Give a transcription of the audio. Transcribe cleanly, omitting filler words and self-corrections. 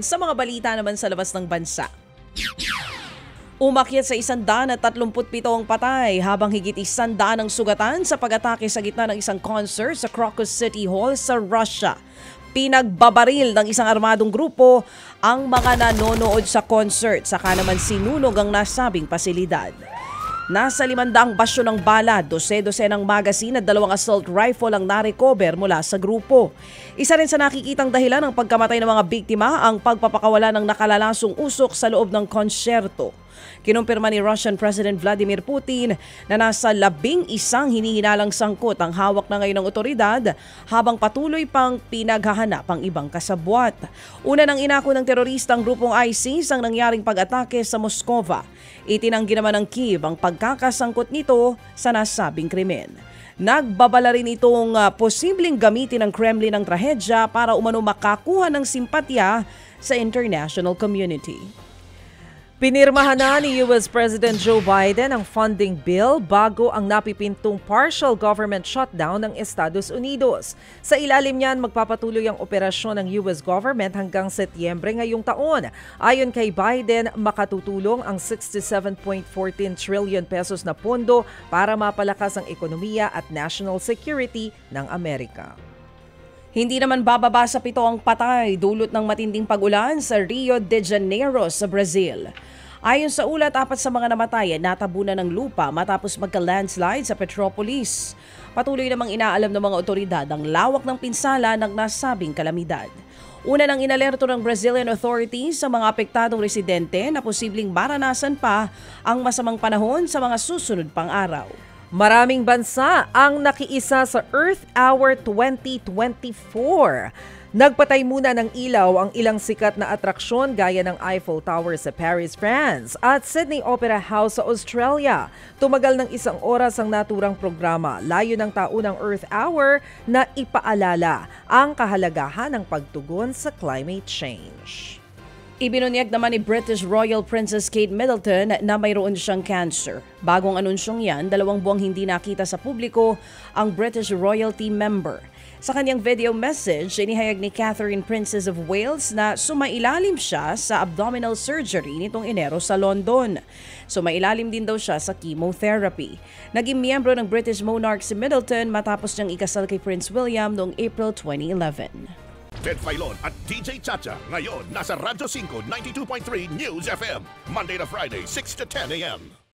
Sa mga balita naman sa labas ng bansa, umakyat sa 137 ang patay habang higit 100 ang sugatan sa pag-atake sa gitna ng isang concert sa Crocus City Hall sa Russia. Pinagbabaril ng isang armadong grupo ang mga nanonood sa concert, saka naman sinunog ang nasabing pasilidad. Nasa 500 basyo ng bala, 12 ng magazine at 2 assault rifle ang narecover mula sa grupo. Isa rin sa nakikitang dahilan ng pagkamatay ng mga biktima ang pagpapakawala ng nakalalasong usok sa loob ng konsyerto. Kinumpirma ni Russian President Vladimir Putin na nasa 11 hinihinalang sangkot ang hawak na ngayon ng otoridad habang patuloy pang pinaghahanap ang ibang kasabwat. Una nang inako ng teroristang grupong ISIS ang nangyaring pag-atake sa Moskova. Itinanggi naman ng Kyiv ang pagkakasangkot nito sa nasabing krimen. Nagbabala rin itong posibleng gamitin ng Kremlin ang trahedya para umano makakuha ng simpatya sa international community. Pinirmahan na ni US President Joe Biden ang funding bill bago ang napipintong partial government shutdown ng Estados Unidos. Sa ilalim niyan, magpapatuloy ang operasyon ng US government hanggang Setyembre ngayong taon. Ayon kay Biden, makatutulong ang 67.14 trillion pesos na pondo para mapalakas ang ekonomiya at national security ng Amerika. Hindi naman bababa sa 7 ang patay dulot ng matinding pag-ulan sa Rio de Janeiro sa Brazil. Ayon sa ulat, 4 sa mga namatay ay natabunan ng lupa matapos magka-landslide sa Petropolis. Patuloy namang inaalam ng mga otoridad ang lawak ng pinsala ng nasabing kalamidad. Una nang inalerto ng Brazilian authorities sa mga apektadong residente na posibleng maranasan pa ang masamang panahon sa mga susunod pang araw. Maraming bansa ang nakiisa sa Earth Hour 2024. Nagpatay muna ng ilaw ang ilang sikat na atraksyon gaya ng Eiffel Tower sa Paris, France at Sydney Opera House sa Australia. Tumagal ng 1 oras ang naturang programa. Layo ng taunang Earth Hour na ipaalala ang kahalagahan ng pagtugon sa climate change. Ibinunyag naman ni British Royal Princess Kate Middleton na mayroon siyang cancer. Bagong anunsyong yan, 2 buwang hindi nakita sa publiko ang British royalty member. Sa kanyang video message, inihayag ni Catherine, Princess of Wales, na sumailalim siya sa abdominal surgery nitong Enero sa London. Sumailalim din daw siya sa chemotherapy. Naging miyembro ng British monarch si Middleton matapos niyang ikasal kay Prince William noong April 2011. Ted Filon at DJ Chacha. Ngayon, nasa Radyo 5, 92.3 News FM. Monday to Friday, 6 to 10 a.m.